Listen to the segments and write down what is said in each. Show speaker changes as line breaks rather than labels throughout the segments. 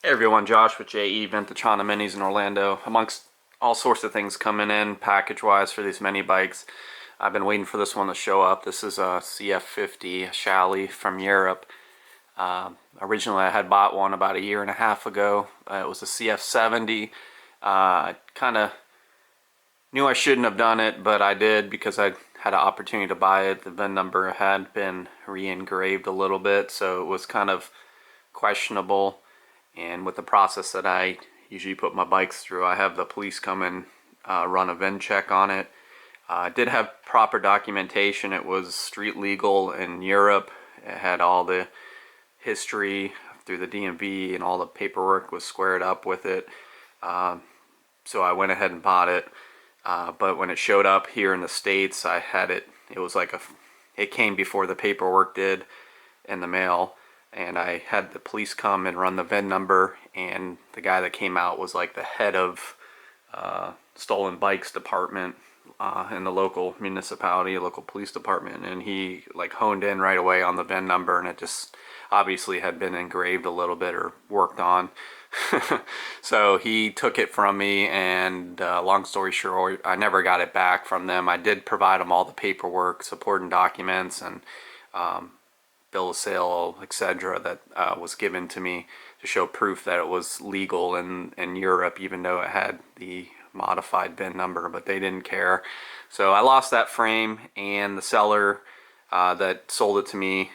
Hey everyone, Josh with Vintage Honda Minis in Orlando. Amongst all sorts of things coming in package-wise for these mini bikes, I've been waiting for this one to show up. This is a CF50 Chalet from Europe. Originally I had bought one about a year and a half ago. It was a CF70. I kind of knew I shouldn't have done it, but I did because I had an opportunity to buy it. The VIN number had been re-engraved a little bit, so it was kind of questionable. And with the process that I usually put my bikes through, I have the police come and run a VIN check on it. I did have proper documentation. It was street legal in Europe. It had all the history through the DMV and all the paperwork was squared up with it. So I went ahead and bought it. But when it showed up here in the States, I had it, it was like it came before the paperwork did in the mail. And I had the police come and run the VIN number, and the guy that came out was like the head of stolen bikes department in the local municipality, local police department, and he like honed in right away on the VIN number, and it just obviously had been engraved a little bit or worked on. So he took it from me, and long story short, I never got it back from them. I did provide them all the paperwork, supporting documents, and bill of sale, etc., that was given to me to show proof that it was legal in Europe, even though it had the modified VIN number, but they didn't care. So I lost that frame, and the seller that sold it to me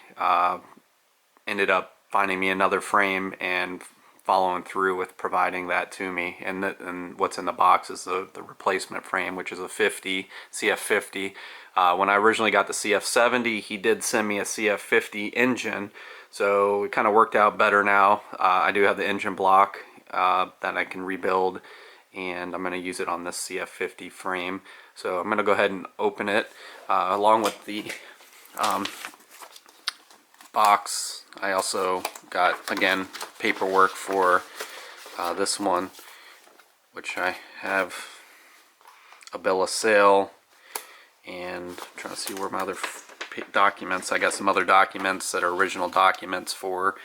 ended up finding me another frame and following through with providing that to me. And what's in the box is the replacement frame, which is a CF50. When I originally got the CF70, he did send me a CF50 engine, so it kind of worked out better now. I do have the engine block that I can rebuild, and I'm going to use it on this CF50 frame. So I'm going to go ahead and open it along with the box. I also got, again, paperwork for this one, which I have a bill of sale, and I'm trying to see where my other documents. I got some other documents that are original documents for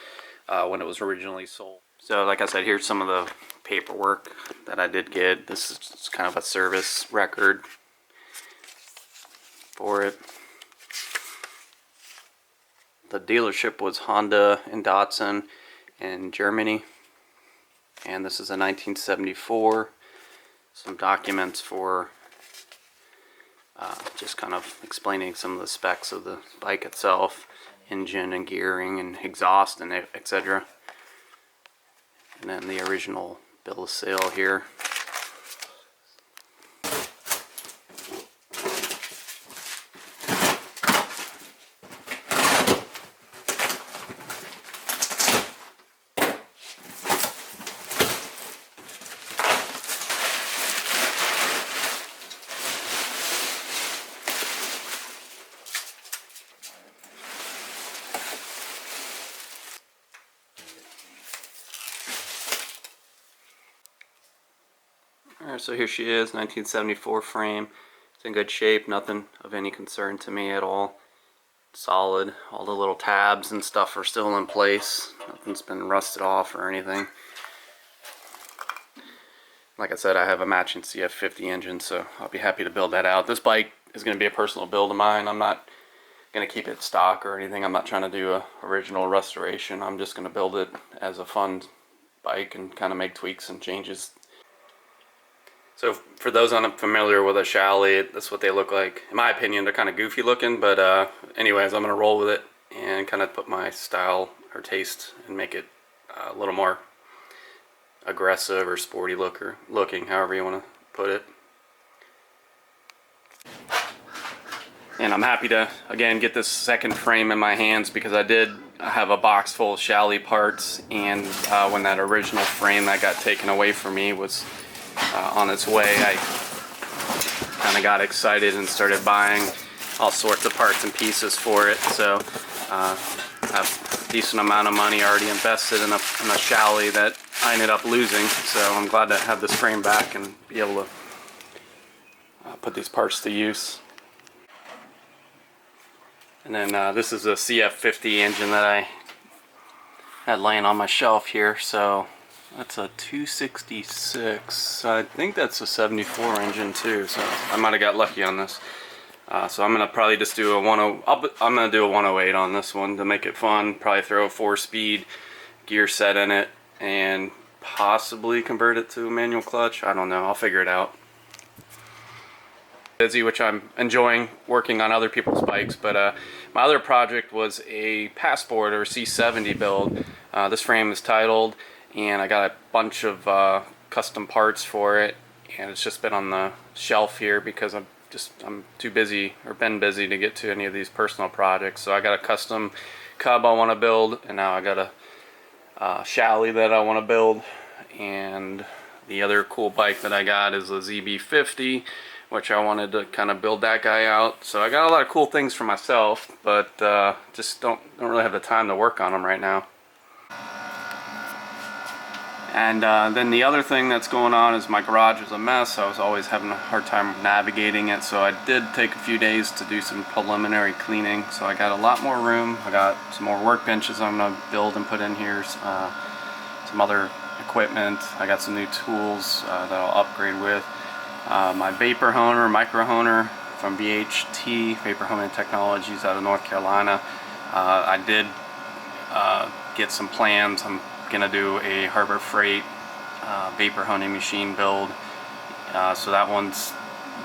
when it was originally sold. So like I said, here's some of the paperwork that I did get. This is kind of a service record for it. The dealership was Honda and Datsun in Germany, and this is a 1974. Some documents for just kind of explaining some of the specs of the bike itself, engine and gearing and exhaust and etc. And then the original bill of sale here. Alright, so here she is, 1974 frame. It's in good shape, nothing of any concern to me at all. Solid, all the little tabs and stuff are still in place. Nothing's been rusted off or anything. Like I said, I have a matching CF50 engine, so I'll be happy to build that out. This bike is going to be a personal build of mine. I'm not going to keep it stock or anything. I'm not trying to do a original restoration. I'm just going to build it as a fun bike and kind of make tweaks and changes. So for those unfamiliar with a Chalet, that's what they look like. In my opinion, they're kind of goofy looking, but anyways, I'm going to roll with it and kind of put my style or taste and make it a little more aggressive or sporty looking, however you want to put it. And I'm happy to, again, get this second frame in my hands because I did have a box full of Chalet parts, and when that original frame that got taken away from me was on its way, I kind of got excited and started buying all sorts of parts and pieces for it. So I have a decent amount of money already invested in a Chalet that I ended up losing. So I'm glad to have this frame back and be able to put these parts to use. And then this is a CF50 engine that I had laying on my shelf here, so That's a 266. I think that's a 74 engine too, so I might have got lucky on this. So I'm gonna probably just do a 10. I'm gonna do a 108 on this one to make it fun. Probably throw a 4-speed gear set in it and possibly convert it to a manual clutch. I don't know. I'll figure it out. Busy, which I'm enjoying working on other people's bikes, but my other project was a Passport or C70 build. This frame is titled, and I got a bunch of custom parts for it, and it's just been on the shelf here because I'm too busy, or been busy, to get to any of these personal projects. So I got a custom Cub I want to build, and now I got a Shally that I want to build, and the other cool bike that I got is a ZB50, which I wanted to kind of build that guy out. So I got a lot of cool things for myself, but just don't really have the time to work on them right now. And then the other thing that's going on is my garage is a mess. I was always having a hard time navigating it, so I did take a few days to do some preliminary cleaning. So I got a lot more room. I got some more workbenches I'm going to build and put in here, some other equipment. I got some new tools that I'll upgrade with. My vapor honer, micro honer from VHT, Vapor Homing Technologies out of North Carolina. I did get some plans. I'm gonna do a Harbor Freight vapor honing machine build, so that one's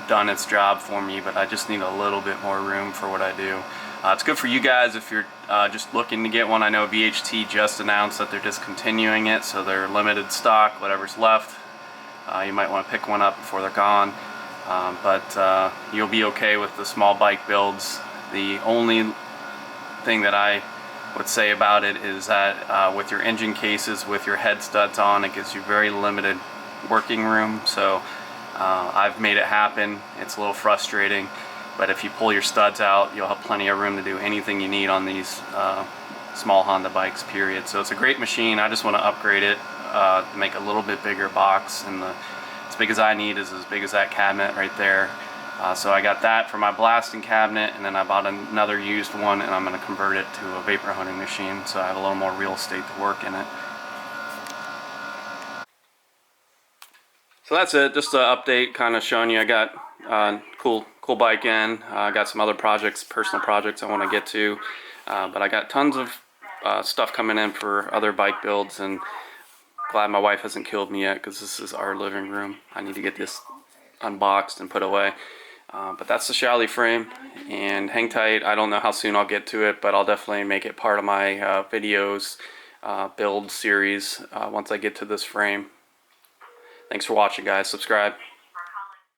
done its job for me, but I just need a little bit more room for what I do. It's good for you guys if you're just looking to get one. I know VHT just announced that they're discontinuing it, so they're limited stock, whatever's left. You might want to pick one up before they're gone, but you'll be okay with the small bike builds. The only thing that I would say about it is that with your engine cases, with your head studs on, it gives you very limited working room. So I've made it happen. It's a little frustrating, but if you pull your studs out, you'll have plenty of room to do anything you need on these small Honda bikes, period. So it's a great machine. I just want to upgrade it to make a little bit bigger box, and as big as I need is as big as that cabinet right there. So I got that for my blasting cabinet, and then I bought another used one, and I'm going to convert it to a vapor hunting machine, so I have a little more real estate to work in it. So that's it, just an update, kind of showing you I got cool bike in. I got some other projects, personal projects I want to get to, but I got tons of stuff coming in for other bike builds, and glad my wife hasn't killed me yet, because this is our living room. I need to get this unboxed and put away. But that's the Shally frame, and hang tight. I don't know how soon I'll get to it, but I'll definitely make it part of my videos build series once I get to this frame. Thanks for watching, guys. Subscribe.